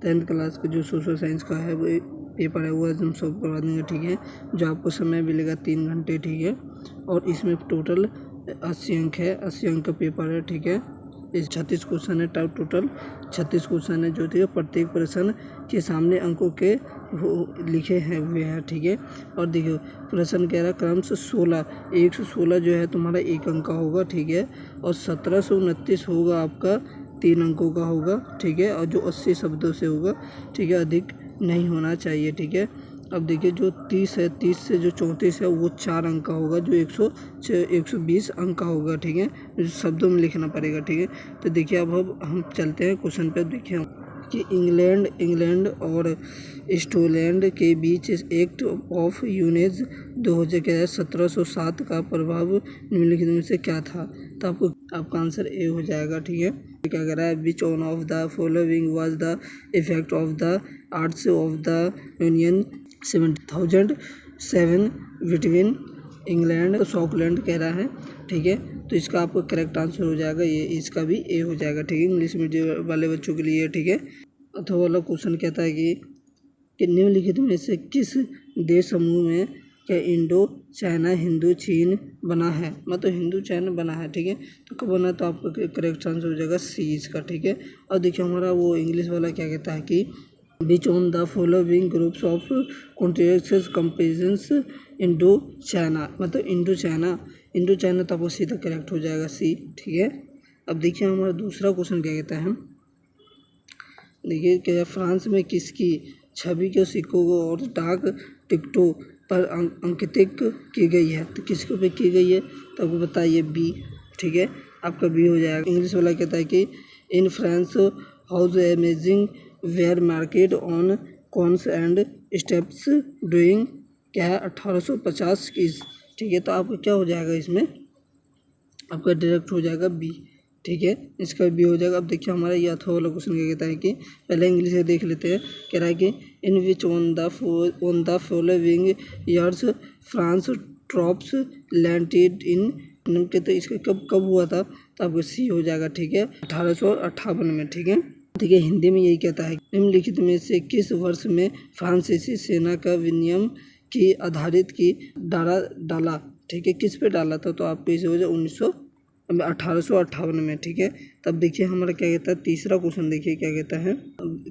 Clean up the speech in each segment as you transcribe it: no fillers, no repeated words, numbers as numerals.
10th class का जो social science का है वो पेपर है वो हम सब करवा देंगे, ठीक है। जो आपको समय मिलेगा 3 घंटे, ठीक है। और इसमें टोटल 80 अंक है, 80 अंक का पेपर है, ठीक है। इस 36 क्वेश्चन है, टोटल 36 क्वेश्चन है जो, ठीक है। प्रत्येक प्रश्न के सामने अंकों के लिखे हैं हुए हैं, ठीक है। और देखिए प्रश्न कह रहा है क्रम से 116 जो है तुम्हारा 1 अंक का होगा, ठीक है। और 1729 होगा आपका 3 अंकों का होगा, ठीक है। और जो 80 शब्दों से होगा, ठीक है, अधिक नहीं होना चाहिए, ठीक है। अब देखिए जो 30 है, 30 से जो 34 है वो 4 अंक का होगा, जो 120 अंक का होगा, ठीक है। जो शब्दों में लिखना पड़ेगा, ठीक है। तो देखिए अब हम चलते हैं क्वेश्चन पे। देखिए कि इंग्लैंड और स्कॉटलैंड के बीच एक्ट ऑफ यूनियन 1707 का प्रभाव निम्नलिखित में से क्या था। तो आपका आंसर ए हो जाएगा, ठीक है। क्या कह रहा है, विच one of the following was the effect of the arts of the union 1707 between England और स्कॉटलैंड कह रहा है, ठीक है। तो इसका आपको करेक्ट आंसर हो जाएगा ये, इसका भी ए हो जाएगा, ठीक है। इंग्लिश मीडियम वाले बच्चों के लिए, ठीक है। अथवा वाला क्वेश्चन कहता है कि निम्नलिखित में से किस देश समूह में क्या इंडो चाइना हिंदू चीन बना है, मतलब हिंदू चाइना बना है, ठीक है। तो कब बना, तो आपका करेक्ट आंसर हो जाएगा सी इसका, ठीक है। और देखिए हमारा वो इंग्लिश वाला क्या कहता है कि which on the following groups of contracts comparisons Indo China, मतलब इंडो चाइना तो आपको सीधा करेक्ट हो जाएगा सी, ठीक है। अब देखिए हमारा दूसरा क्वेश्चन क्या कहता है, देखिए क्या फ्रांस में किसकी छवि के सिक्कों को और डाक टिकटों पर अंकित की गई है, तो किसके पे की गई है, तो आपको बताइए बी, ठीक है। आपका बी हो जाएगा। इंग्लिश वाला कहता है कि in France house amazing where market on cons and steps doing क्या है 1850 की, ठीक है। तो आपका क्या हो जाएगा, इसमें आपका डायरेक्ट हो जाएगा बी, ठीक है। इसका भी हो जाएगा। अब देखिए हमारा ये अथवा वाला क्वेश्चन क्या कहता है कि पहले इंग्लिश से देख लेते हैं। कह रहा है कि in which on the following years France troops landed in, कहते हैं इसका कब हुआ था, तो आपको सी हो जाएगा, ठीक है, 1858 में, ठीक है। ठीक है, हिंदी में यही कहता है निम्नलिखित में से किस वर्ष में फ्रांसीसी सेना का विनियम की आधारित की डाला, ठीक है, किस पे डाला था, तो आपको इसे हो जाए 1858 में, ठीक है। तब देखिए हमारा क्या कहता है, तीसरा क्वेश्चन देखिए क्या कहता है,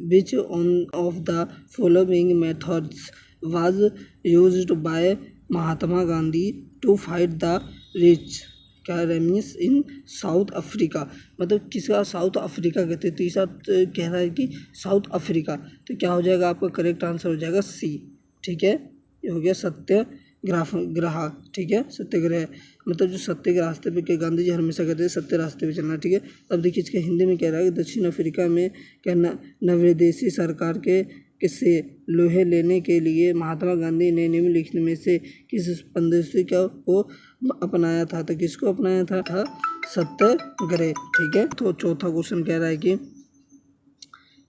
which on of the following methods was used by Mahatma Gandhi to fight the rich कैरेमिस इन साउथ अफ्रीका, मतलब किसका साउथ अफ्रीका कहते हैं। तीसरा कह रहा है कि साउथ अफ्रीका, तो क्या हो जाएगा, आपका करेक्ट आंसर हो जाएगा सी, ठीक है। ये हो गया सत्याग्रह, ठीक है, सत्याग्रह मतलब जो सत्य के रास्ते पे के गांधी जी हमेशा कहते हैं सत्य रास्ते पे चलना, ठीक है। अब देखिए इसके हिंदी में कह रहा है कि दक्षिण अफ्रीका में क्या नवदेशी सरकार के से लोहे लेने के लिए महात्मा गांधी ने निम्नलिखित में से किस पद्धति को अपनाया था, तो किसको अपनाया था सत्याग्रह, ठीक है। तो चौथा क्वेश्चन कह रहा है कि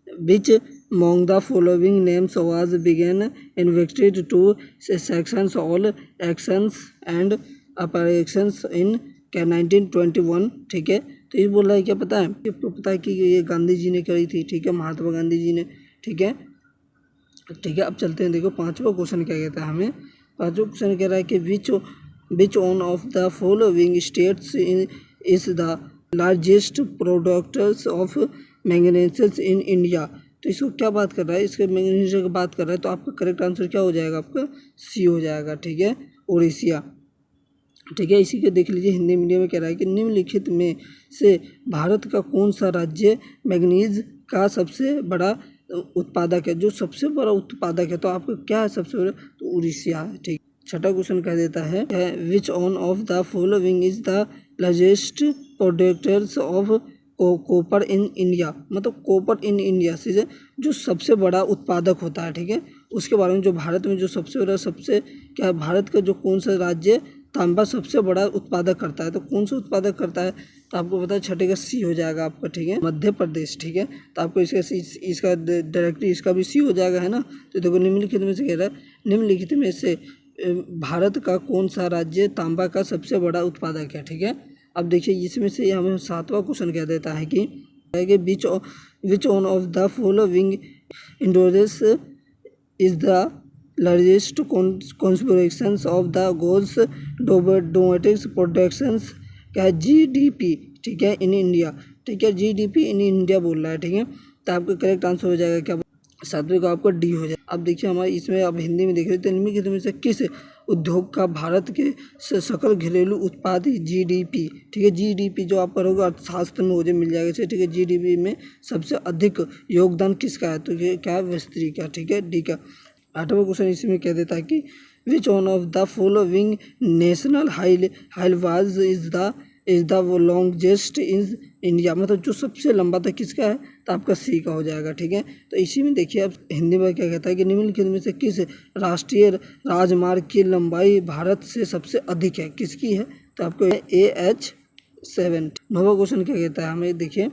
विच among the following names was began invested to sections all actions and operations in 1921, ठीक है। तो ये बोल रहा है क्या पता है, आपको पता है कि ये गांधी जी ने करी थी, ठीक है, महात्मा गांधी जी ने, ठीक है। अब चलते हैं, देखो पांचवा क्वेश्चन क्या कहता है हमें। पांचवा क्वेश्चन कह रहा है कि which on of the following states is the largest producers of manganese in India, तो इसको क्या बात कर रहा है, इसके मैंगनीज की बात कर रहा है। तो आपका करेक्ट आंसर क्या हो जाएगा, आपका सी हो जाएगा, ठीक है, ओडिशा, ठीक है। इसी के देख लीजिए हिंदी मीडियम में कह रहा है कि निम्नलिखित में से भारत का कौन सा राज्य मैंगनीज का सबसे बड़ा उत्पादक है, जो सबसे बड़ा उत्पादक है, तो आपको क्या है सबसे बड़ा, तो उड़ीसा है, ठीक। छठा क्वेश्चन कह देता है which on of the following is the largest producers of copper in India, मतलब कॉपर इन इंडिया से जो सबसे बड़ा उत्पादक होता है, ठीक है, उसके बारे में, जो भारत में जो सबसे बड़ा क्या भारत का जो कौन सा राज्य तांबा सबसे बड़ा उत्पादक करता है, तो कौन सा उत्पादक करता है, तो आपको पता है छठे का सी हो जाएगा आपका, ठीक है, मध्य प्रदेश, ठीक है। तो आपको इसका डायरेक्टली इसका भी सी हो जाएगा, है ना। तो देखो निम्नलिखित में से कह रहा है निम्नलिखित में से भारत का कौन सा राज्य तांबा का सबसे बड़ा उत्पादक है, ठीक है। अब देखिए इसमें से हमें सातवां क्वेश्चन कह देता है कि which on of the following industries is the largest contributions of the gross domestic productions क्या GDP, ठीक है, इन इंडिया, ठीक है, GDP इन इंडिया बोल रहा है, ठीक है। तो आपका करेक्ट आंसर हो जाएगा क्या, सातवें का आपका डी हो जाएगा। अब देखिए हमारे इसमें अब हिंदी में देख रहे थे, निम्नलिखित में से किस उद्योग का भारत के सकल घरेलू उत्पाद GDP, ठीक है, GDP जो आप करोगे अर्थशास्त्र में मुझे मिल जाएगा, ठीक है, GDP में सबसे अधिक योगदान किसका है, तो ये क्या है, वस्त्री का, ठीक है, डी का। 8वां क्वेश्चन इसमें कह देता है कि विच one of the following national highways is the longest in India, मतलब जो सबसे लंबा था किसका है, तो आपका सी का हो जाएगा, ठीक है। तो इसी में देखिए अब हिंदी में क्या कहता है कि निम्नलिखित में से किस राष्ट्रीय राजमार्ग की लंबाई भारत से सबसे अधिक है, किसकी है, तो आपको AH-7। 9वां क्वेश्चन क्या कहता है हमें, देखिए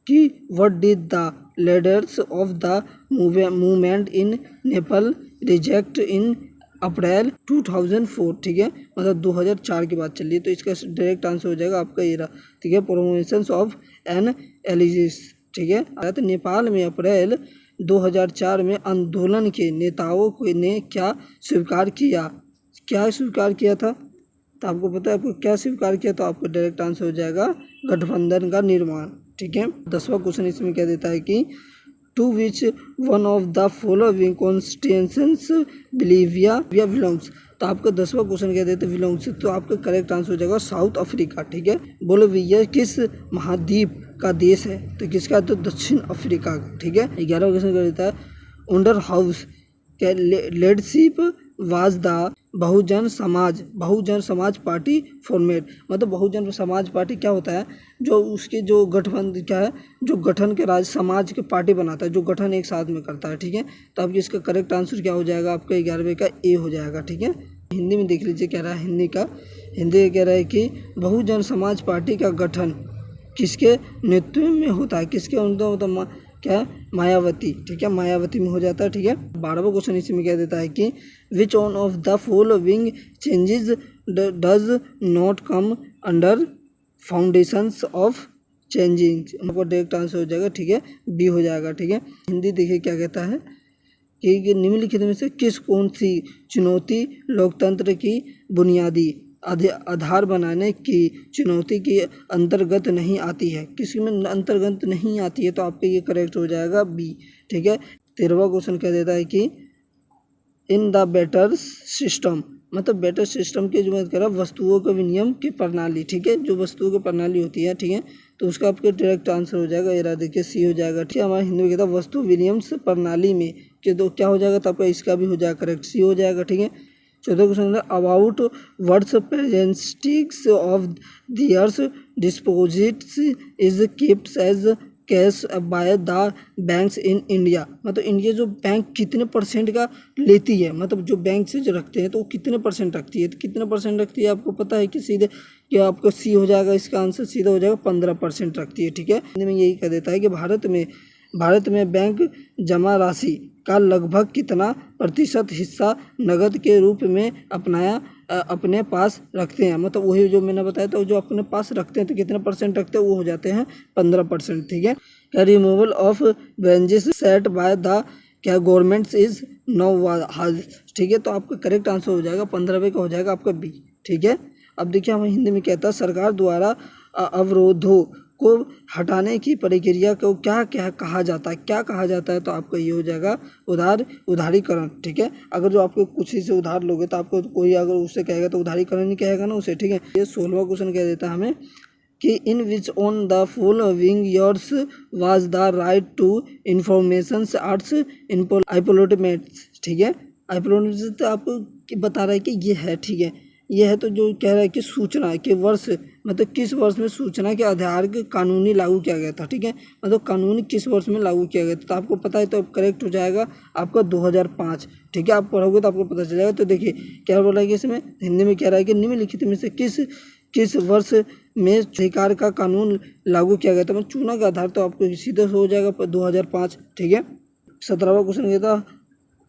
कि what did the leaders of the movement in Nepal reject in April 2004, ठीक है, मतलब 2004 की बात चल रही है। तो इसका डायरेक्ट आंसर हो जाएगा आपका ये रहा, ठीक है, प्रोमोशंस ऑफ एन एलिजिस, ठीक है। तो नेपाल में अप्रैल 2004 में आंदोलन के नेताओं ने क्या स्वीकार किया, क्या स्वीकार किया था, तो आपको पता है आपको क्या स्वीकार किया, तो आपको डायरेक्ट आंसर हो जाएगा गठबंधन का निर्माण, ठीक है। 10वां क्वेश्चन इसमें क्या देता है कि to which one of the following constitutions Bolivia belongs, तो आपका 10वां क्वेश्चन क्या देते हैं, बिलोंग्स, तो आपका करेक्ट आंसर हो जाएगा साउथ अफ्रीका, ठीक है। बोलिविया किस महाद्वीप का देश है, तो किसका है, तो दक्षिण अफ्रीका का, ठीक है। 11वां क्वेश्चन क्या देता है, अंडर हाउस क्या leadership was the Bahujan Samaj party format, मतलब बहुजन समाज पार्टी क्या होता है, जो उसके जो गठबंधन क्या है, जो गठन के राज समाज के पार्टी बनाता है, जो गठन एक साथ में करता है, ठीक है। तो आपकी इसका करेक्ट आंसर क्या हो जाएगा, आपका 11वें का ए हो जाएगा, ठीक है। हिंदी में देख लीजिए क्या रहा है, हिंदी कह रहा है कि बहुजन समाज पार्टी का गठन किसके नेतृत्व में होता है, किसके मतलब क्या है, मायावती, ठीक है, मायावती में हो जाता है, ठीक है। 12वां क्वेश्चन इसी में क्या देता है कि विच one of the following changes does not come under foundations of changing, आपको डायरेक्ट आंसर हो जाएगा, ठीक है, बी हो जाएगा, ठीक है। हिंदी देखिए क्या कहता है कि निम्नलिखित में से कौन सी चुनौती लोकतंत्र की बुनियादी आधार बनाने की चुनौती के अंतर्गत नहीं आती है, किसी में अंतर्गत नहीं आती है, तो आपका ये करेक्ट हो जाएगा बी, ठीक है। 13वां क्वेश्चन क्या देता है कि इन द बेटर सिस्टम, मतलब बेटर सिस्टम की जो बात कर रहा है वस्तुओं के विनिमय की प्रणाली, ठीक है, जो वस्तुओं की प्रणाली होती है, ठीक है, तो उसका आपके डायरेक्ट आंसर हो जाएगा, ये देखिए सी हो जाएगा, ठीक है। हमारे हिंदी में कहता है वस्तु विनिमय प्रणाली में कि तो क्या हो जाएगा, तो आपका इसका भी हो जाएगा करेक्ट, सी हो जाएगा, ठीक है। 14वां क्वेश्चन है about words percentage of the earth deposits is kept as cash by the banks in India, मतलब इंडिया जो बैंक कितने परसेंट का लेती है, मतलब जो बैंक से जो रखते हैं तो वो कितने परसेंट रखती है, तो कितने परसेंट रखती है आपको पता है कि सीधे क्या आपको सी हो जाएगा, इसका आंसर सीधा हो जाएगा 15% रखती है, ठीक है। में यही कह देता है कि भारत में बैंक जमा राशि का लगभग कितना प्रतिशत हिस्सा नकद के रूप में अपने पास रखते हैं, मतलब वही जो मैंने बताया था, जो अपने पास रखते हैं तो कितने परसेंट रखते हैं, वो हो जाते हैं 15%, ठीक है। क्या removal of branches set by the क्या गवर्नमेंट इज नो हाज, ठीक है, तो आपका करेक्ट आंसर हो जाएगा 15वें का हो जाएगा आपका बी, ठीक है। अब देखिए हम हिंदी में कहता है सरकार द्वारा अवरोधों को हटाने की प्रक्रिया को क्या कहा जाता है, तो आपका ये हो जाएगा उधारीकरण, ठीक है। अगर जो आपको कुछ ही से उधार लोगे तो आपको कोई अगर उससे कहेगा तो उधारीकरण ही कहेगा ना उसे, ठीक है। ये 16वां क्वेश्चन कह देता है हमें कि in which on the following years was the right to information arts आइपोलोटमेट्स, ठीक है। आइपोलोटमेट्स तो आपको बता रहा है कि ये है, ठीक है, ये है, तो जो कह रहा है कि सूचना के वर्ष, मतलब किस वर्ष में सूचना के आधार के कानूनी लागू किया गया था, ठीक है, मतलब कानूनी किस वर्ष में लागू किया गया था, तो आपको पता है, तो करेक्ट हो जाएगा आपका 2005, ठीक है। आप पढ़ोगे तो आपको पता चल जाएगा। तो देखिए क्या बोला है कि इसमें हिंदी में कह रहा है कि निम्नलिखित में से किस वर्ष में अधिकार का कानून लागू किया गया था, मतलब चुनाव के आधार, तो आपको सीधे हो जाएगा 2005, ठीक है। 17वां क्वेश्चन कहता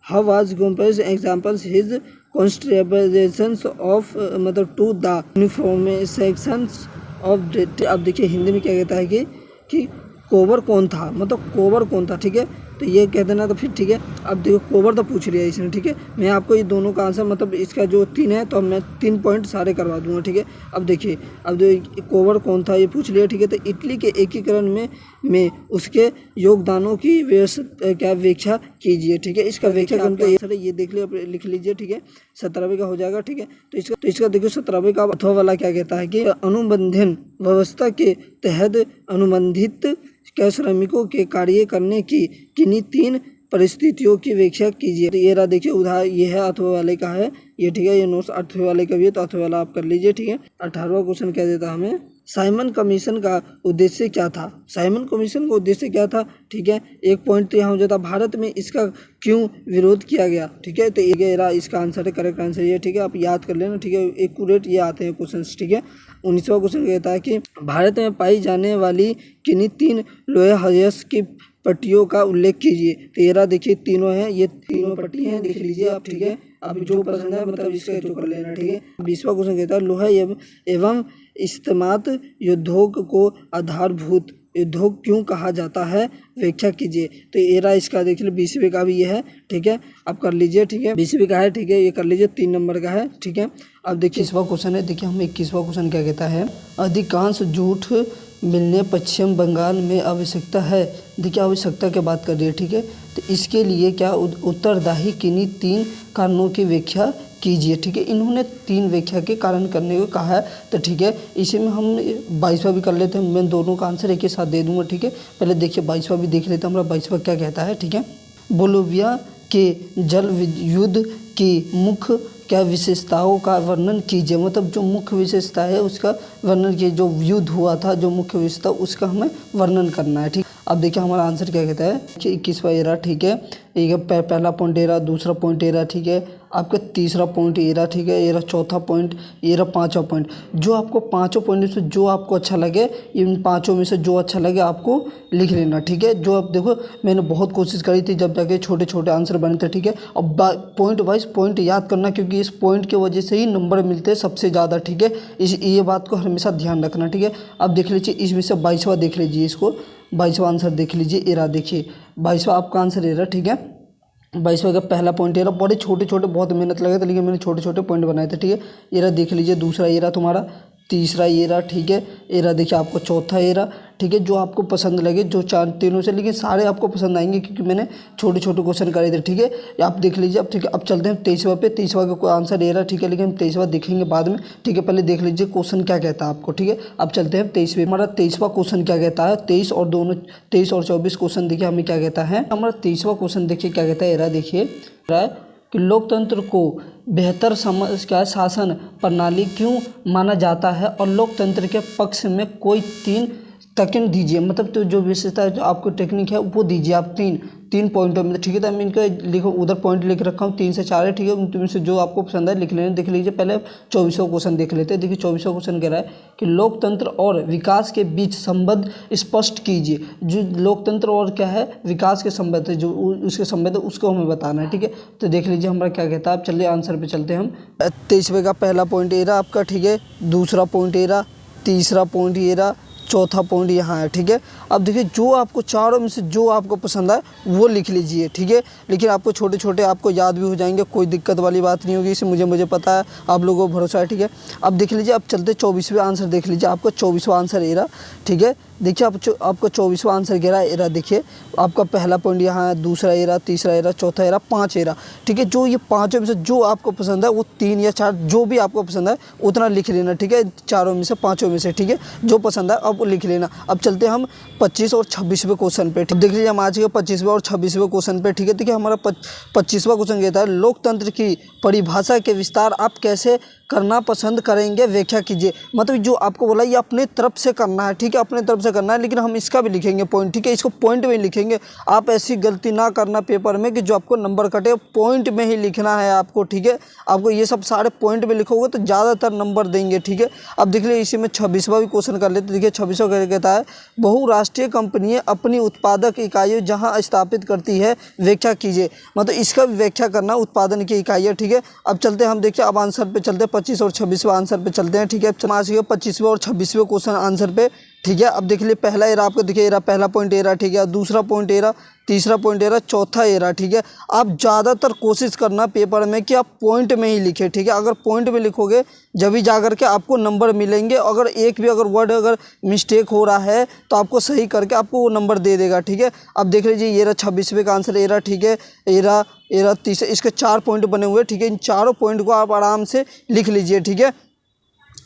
how was compares examples his contributions of मतलब टू द यूनिफॉर्मेशंस ऑफ। अब देखिए हिंदी में क्या कहता है कि कोबर कौन था, मतलब कोबर कौन था, ठीक है, तो ये कह देना। तो फिर ठीक है, अब देखो कोवर तो पूछ लिया इसने, ठीक है। मैं आपको ये दोनों का आंसर मतलब इसका जो 3 है, तो अब मैं 3 पॉइंट सारे करवा दूंगा, ठीक है। अब देखिए, अब जो कोवर कौन था ये पूछ लिया, ठीक है। तो इटली के एकीकरण में उसके योगदानों की व्याख्या कीजिए, ठीक है। इसका व्याख्या करते ये देख लिया, लिख लीजिए, ठीक है। 17वें का हो जाएगा, ठीक है। तो इसका देखो 17वें का अथवा वाला क्या कहता है कि अनुबंधन व्यवस्था के तहत अनुबंधित श्रमिकों के कार्य करने की किन्हीं 3 परिस्थितियों की व्याख्या कीजिए। तो ये रहा देखिए उदाहरण, ये है अथवा वाले का है ये, ठीक है। ये नोट्स अथवा वाले का भी है, तो अथवा वाला आप कर लीजिए, ठीक है। 18वां क्वेश्चन क्या देता हमें, साइमन कमीशन का उद्देश्य क्या था। साइमन कमीशन का उद्देश्य क्या था, ठीक है। एक पॉइंट तो यहाँ हो जाता, भारत में इसका क्यों विरोध किया गया, ठीक है। तो ये रहा इसका आंसर है, करेक्ट आंसर ये, ठीक है। आप याद कर लेना, ठीक है। एक्यूरेट ये आते हैं क्वेश्चन, ठीक है। 19वां क्वेश्चन कहता है कि भारत में पाई जाने वाली किन्हीं 3 लोहे हयस की पट्टियों का उल्लेख कीजिए। तो ये रहा देखिए तीनों हैं, ये तीनों पट्टी हैं, देख लीजिए आप, ठीक है। आप जो पसंद है मतलब इसका जो कर लेना, ठीक है। 20वां क्वेश्चन कहता है लोहा एवं इस्तेमात उद्योग को आधारभूत उद्योग क्यों कहा जाता है, व्याख्या कीजिए। तो ये रहा इसका देख लीजिए, 20वें का भी ये है, ठीक है। आप कर लीजिए, ठीक है। 20वें का है, ठीक है, ये कर लीजिए, 3 नंबर का है, ठीक है। अब देखिए 21वां क्वेश्चन है, देखिए हम 21वां क्वेश्चन क्या कहता है, अधिकांश जूट मिलने पश्चिम बंगाल में आवश्यकता है। देखिए आवश्यकता की बात कर रही है, ठीक है। तो इसके लिए क्या उत्तरदायी किन्हीं 3 कारणों की व्याख्या कीजिए, ठीक है। इन्होंने 3 व्याख्या के कारण करने को कहा है। तो ठीक है, इसी में हम 22वां भी कर लेते हैं, मैं दोनों का आंसर एक ही साथ दे दूंगा, ठीक है। पहले देखिए 22वां भी देख लेते हैं, हमारा 22वां क्या कहता है, ठीक है। बोलिविया के जल युद्ध की मुख्य क्या विशेषताओं का वर्णन कीजिए। मतलब जो मुख्य विशेषता है उसका वर्णन कीजिए, जो युद्ध हुआ था जो मुख्य विशेषता उसका हमें वर्णन करना है, ठीक। अब देखिए हमारा आंसर क्या कहता है कि 21वां एरा, ठीक है। ये पहला पॉइंट एरा, दूसरा पॉइंट एरा, ठीक है। आपका तीसरा पॉइंट एरा, ठीक है। एरा चौथा पॉइंट, एरा 5वां पॉइंट। जो आपको 5 पॉइंट में से जो आपको अच्छा लगे, इन 5 में से जो अच्छा लगे आपको लिख लेना, ठीक है। जो अब देखो मैंने बहुत कोशिश करी थी जब जाके छोटे छोटे आंसर बने थे, ठीक है। अब पॉइंट वाइज पॉइंट याद करना, क्योंकि इस पॉइंट की वजह से ही नंबर मिलते हैं सबसे ज़्यादा, ठीक है। ये बात को हमेशा ध्यान रखना, ठीक है। अब देख लीजिए इसमें से 22वां देख लीजिए, इसको 22वां आंसर देख लीजिए, एरा देखिए 22वां आपका आंसर एरा, ठीक है। 22वां का पहला पॉइंट एरा, बड़े छोटे छोटे बहुत मेहनत लगे थे लेकिन मैंने छोटे छोटे पॉइंट बनाए थे, ठीक है। एरा देख लीजिए, दूसरा एरा तुम्हारा, तीसरा एरा, ठीक है। एरा देखिए आपको चौथा एरा, ठीक है। जो आपको पसंद लगे, जो 4 तीनों से, लेकिन सारे आपको पसंद आएंगे क्योंकि मैंने छोटे छोटे क्वेश्चन करे थे, ठीक है। आप देख लीजिए अब, ठीक है। अब चलते हैं 23वां पे, 23वां का आंसर एरा, ठीक है। लेकिन हम 23वां देखेंगे बाद में, ठीक है। पहले देख लीजिए क्वेश्चन क्या कहता है आपको, ठीक है। अब चलते हैं 23वें, हमारा 23वां क्वेश्चन क्या कहता है। 23 और 24 क्वेश्चन देखिए हमें क्या कहता है। हमारा 23वां क्वेश्चन देखिए क्या कहता है, एरा देखिए कि लोकतंत्र को बेहतर शासन प्रणाली क्यों माना जाता है और लोकतंत्र के पक्ष में कोई 3 टेक्निक दीजिए। मतलब तो जो विशेषता है जो आपको टेक्निक है वो दीजिए आप 3 पॉइंटों में, ठीक है। तो मैं इनका लिखो उधर पॉइंट लिख रखा हूँ 3 से 4 है, ठीक है। उनमें से जो आपको पसंद है लिख लेना। देख लीजिए पहले 24वां क्वेश्चन देख लेते हैं। देखिए 24वां क्वेश्चन कह रहा है कि लोकतंत्र और विकास के बीच संबंध स्पष्ट कीजिए। जो लोकतंत्र और क्या है, विकास के संबंध है, जो उसके संबंध है उसको हमें बताना है, ठीक है। तो देख लीजिए हमारा क्या कहता है। अब चलिए आंसर पे चलते हैं हम। 23वें का पहला पॉइंट एरा आपका, ठीक है। दूसरा पॉइंट एरा, तीसरा पॉइंट एरा, चौथा पॉइंट यहाँ है, ठीक है। अब देखिए जो आपको चारों में से जो आपको पसंद आए वो लिख लीजिए, ठीक है। लेकिन आपको छोटे छोटे आपको याद भी हो जाएंगे, कोई दिक्कत वाली बात नहीं होगी, इसे मुझे पता है, आप लोगों को भरोसा है, ठीक है। अब देख लीजिए, अब चलते 24वें आंसर देख लीजिए, आपका 24वां आंसर एरा, ठीक है। देखिए आपका 24वां आंसर कह रहा है एरा, देखिए आपका पहला पॉइंट यहाँ है, दूसरा एरा, तीसरा एरा, चौथा एरा, 5 एरा, ठीक है। जो ये 5 में से जो आपको पसंद है वो 3 या 4 जो भी आपको पसंद है उतना लिख लेना, ठीक है। चारों में से 5 में से, ठीक है। जो पसंद है आप लिख लेना। अब चलते हैं हम 25 और 26वें क्वेश्चन पे, देख लीजिए हम आज के 25वें और 26वें क्वेश्चन पे, ठीक है। देखिए हमारा 25वां क्वेश्चन कहता है लोकतंत्र की परिभाषा के विस्तार आप कैसे करना पसंद करेंगे, व्याख्या कीजिए। मतलब जो आपको बोला ये अपने तरफ से करना है, ठीक है। अपने तरफ से करना है, लेकिन हम इसका भी लिखेंगे पॉइंट, ठीक है। इसको पॉइंट में लिखेंगे। आप ऐसी गलती ना करना पेपर में कि जो आपको नंबर कटे, पॉइंट में ही लिखना है आपको, ठीक है। आपको ये सब सारे पॉइंट में लिखोगे तो ज़्यादातर नंबर देंगे, ठीक है। अब देख लीजिए इसी में 26वां भी क्वेश्चन कर लेते। देखिए 26वां कहता है बहुराष्ट्रीय कंपनियाँ अपनी उत्पादक इकाइयाँ जहाँ स्थापित करती है, व्याख्या कीजिए। मतलब इसका भी व्याख्या करना, उत्पादन की इकाइयाँ, ठीक है। अब चलते हैं हम, देखिए अब आंसर पे चलते हैं, 25 और 26वां आंसर पे चलते हैं, ठीक है। समाज के 25वें और 26वें क्वेश्चन आंसर पे ठीक है। अब देख लीजिए पहला एरा आपको दिखे, एरा पहला पॉइंट एरा, ठीक है, दूसरा पॉइंट एरा, तीसरा पॉइंट एरा, चौथा एरा, ठीक है। आप ज़्यादातर कोशिश करना पेपर में कि आप पॉइंट में ही लिखें, ठीक है। अगर पॉइंट में लिखोगे जब भी जा करके आपको नंबर मिलेंगे। अगर एक भी अगर वर्ड अगर मिस्टेक हो रहा है तो आपको सही करके आपको वो नंबर दे देगा, ठीक है। अब देख लीजिए ये रहा 26वें का आंसर एरा, ठीक है। एरा तीसरे, इसके 4 पॉइंट बने हुए, ठीक है। इन चारों पॉइंट को आप आराम से लिख लीजिए, ठीक है।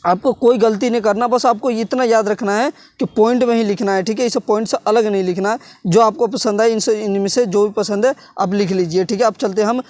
आपको कोई गलती नहीं करना, बस आपको इतना याद रखना है कि पॉइंट में ही लिखना है, ठीक है। इसे पॉइंट से अलग नहीं लिखना है। जो आपको पसंद है इनमें से जो भी पसंद है आप लिख लीजिए, ठीक है। अब चलते हैं हम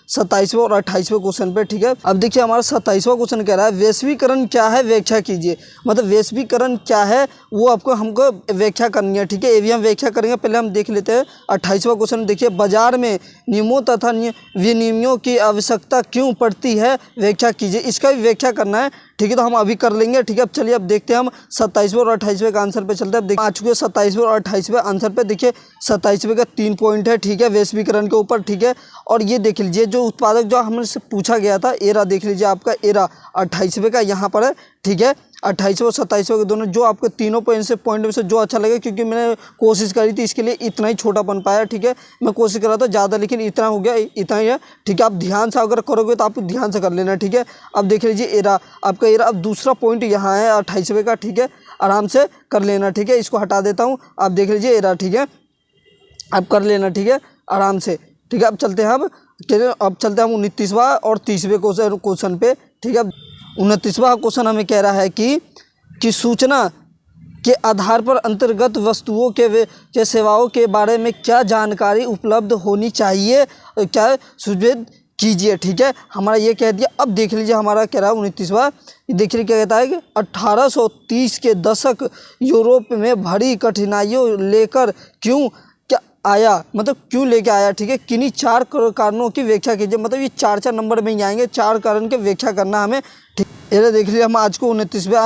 27वें और 28वें क्वेश्चन पे, ठीक है। अब देखिए हमारा 27वां क्वेश्चन कह रहा है वैश्वीकरण क्या है, व्याख्या कीजिए। मतलब वैश्वीकरण क्या है वो हमको व्याख्या करनी है, ठीक है। ये भी हम व्याख्या करेंगे, पहले हम देख लेते हैं 28वां क्वेश्चन। देखिए बाजार में नियमों तथा विनियमों की आवश्यकता क्यों पड़ती है, व्याख्या कीजिए। इसका भी व्याख्या करना है, ठीक है। तो हम अभी कर लेंगे, ठीक है। अब चलिए अब देखते हैं हम 27वें और 28वें का आंसर पे चलते हैं। अब देखिए आ चुके हैं 27वें और 28वें आंसर पे। देखिए 27वें का 3 पॉइंट है, ठीक है, वैश्वीकरण के ऊपर, ठीक है। और ये देख लीजिए जो उत्पादक जो हमसे पूछा गया था एरा, देख लीजिए आपका एरा 28वें का यहाँ पर है, ठीक है। 28वें और 27वें के दोनों जो आपको तीनों पॉइंट में से जो अच्छा लगे, क्योंकि मैंने कोशिश करी थी इसके लिए इतना ही छोटा बन पाया, ठीक है। मैं कोशिश कर रहा था ज़्यादा, लेकिन इतना हो गया, इतना ही है, ठीक है। आप ध्यान से अगर करोगे तो आप ध्यान से कर लेना, ठीक है। अब देख लीजिए एरा आपका एरा, अब दूसरा पॉइंट यहाँ है 28वें का, ठीक है। आराम से कर लेना, ठीक है। इसको हटा देता हूँ, आप देख लीजिए एरा, ठीक है। आप कर लेना, ठीक है, आराम से, ठीक है। अब चलते हैं अब चलते हैं हम 29वां और 30वें क्वेश्चन पे, ठीक है। 29वां क्वेश्चन हमें कह रहा है कि सूचना के आधार पर अंतर्गत वस्तुओं के सेवाओं के बारे में क्या जानकारी उपलब्ध होनी चाहिए, क्या सुझाव कीजिए, ठीक है। हमारा ये कह दिया। अब देख लीजिए हमारा कह रहा है 29वां, देखिए क्या कहता है कि 1830 के दशक यूरोप में भारी कठिनाइयों लेकर क्यों आया, मतलब क्यों लेके आया, ठीक है। किन्हीं 4 कारणों की व्याख्या कीजिए। मतलब ये 4 नंबर में ही आएंगे, 4 कारण की व्याख्या करना हमें, ठीक। एरा देख लीजिए हम आज को 29वें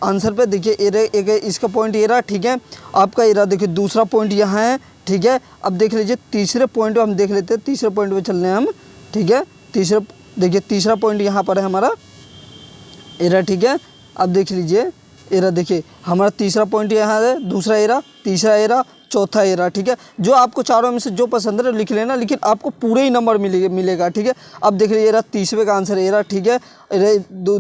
आंसर पे देखिए एरा एक इसका पॉइंट एरा, ठीक है। आपका एरा देखिए दूसरा पॉइंट यहाँ है, ठीक है। अब देख लीजिए तीसरे पॉइंट पे हम देख लेते हैं, तीसरे पॉइंट पे चल रहे हैं हम, ठीक है। तीसरा पॉइंट यहाँ पर है हमारा एरा, ठीक है। अब देख लीजिए एरा, देखिए हमारा तीसरा पॉइंट यहाँ है, दूसरा एरा, तीसरा एरा, चौथा एरा, ठीक है। जो आपको चारों में से जो पसंद है लिख लेना, लेकिन आपको पूरे ही नंबर मिलेगा, ठीक है। अब देख लीजिए एरा 30वें का आंसर एरा, ठीक है।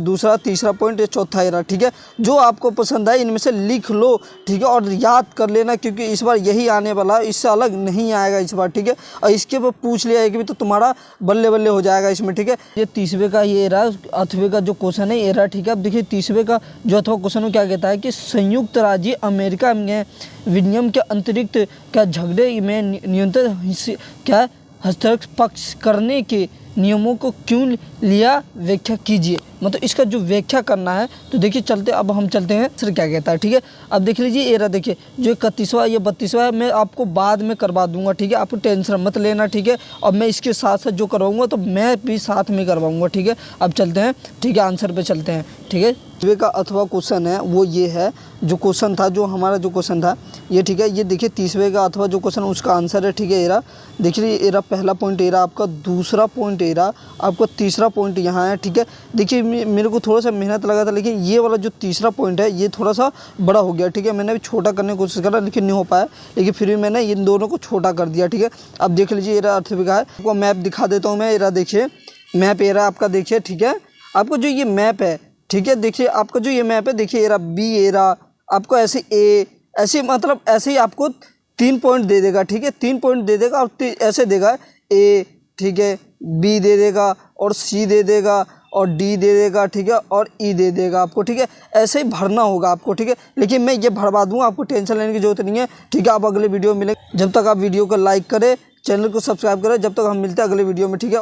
दूसरा तीसरा पॉइंट, चौथा एरा, ठीक है। जो आपको पसंद है इनमें से लिख लो, ठीक है, और याद कर लेना, क्योंकि इस बार यही आने वाला है, इससे अलग नहीं आएगा इस बार, ठीक है। और इसके ऊपर पूछ लिया है कि तो तुम्हारा बल्ले बल्ले हो जाएगा इसमें, ठीक है। ये 30वें का ये एरा, 8वें का जो क्वेश्चन है एरा, ठीक है। अब देखिए 30वें का जो अथवा क्वेश्चन में क्या कहता है कि संयुक्त राज्य अमेरिका में विनियम के अंतरिक्ष क्या झगड़े में न्यूनतम क्या हस्तक्षेप करने के नियमों को क्यों लिया, व्याख्या कीजिए। मतलब इसका जो व्याख्या करना है, तो देखिए अब हम चलते हैं सर क्या कहता है, ठीक है। अब देख लीजिए एरा, देखिए जो 31वां ये 32वां है, मैं आपको बाद में करवा दूंगा, ठीक है। आपको टेंशन मत लेना, ठीक है। और मैं इसके साथ साथ जो करवाऊंगा तो मैं भी साथ में करवाऊंगा, ठीक है। अब चलते हैं, ठीक है, आंसर पे चलते हैं, ठीक है। 30वें का अथवा क्वेश्चन है वो ये है, जो क्वेश्चन था जो हमारा जो क्वेश्चन था ये, ठीक है। ये देखिए 30वें का अथवा जो क्वेश्चन उसका आंसर है, ठीक है। एरा देखिए एरा पहला पॉइंट एरा आपका, दूसरा पॉइंट एरा आपका, तीसरा पॉइंट यहाँ है, ठीक है। देखिए मेरे को थोड़ा सा मेहनत लगा था, लेकिन ये वाला जो तीसरा पॉइंट है ये थोड़ा सा बड़ा हो गया, ठीक है। मैंने भी छोटा करने की कोशिश करा लेकिन नहीं हो पाया, लेकिन फिर भी मैंने इन दोनों को छोटा कर दिया, ठीक है। अब देख लीजिए एरा 8वें का है, आपको मैप दिखा देता हूँ मैं। एरा देखिए मैप एरा आपका देखिए, ठीक है। आपको जो ये मैप है, ठीक है, देखिए आपका जो ये मैप है, देखिए एरा बी एरा आपको ऐसे ऐसे मतलब ऐसे ही आपको 3 पॉइंट दे देगा, ठीक है। 3 पॉइंट दे देगा और ऐसे देगा ए, ठीक है, बी दे देगा और सी दे देगा और डी दे देगा, ठीक है, और ई दे देगा आपको, ठीक है। ऐसे ही भरना होगा आपको, ठीक है। लेकिन मैं ये भरवा दूंगा, आपको टेंशन लेने की जरूरत नहीं है, ठीक है। आप अगले वीडियो में मिलेंगे। जब तक आप वीडियो को लाइक करें, चैनल को सब्सक्राइब करें, जब तक हम मिलते हैं अगले वीडियो में, ठीक है।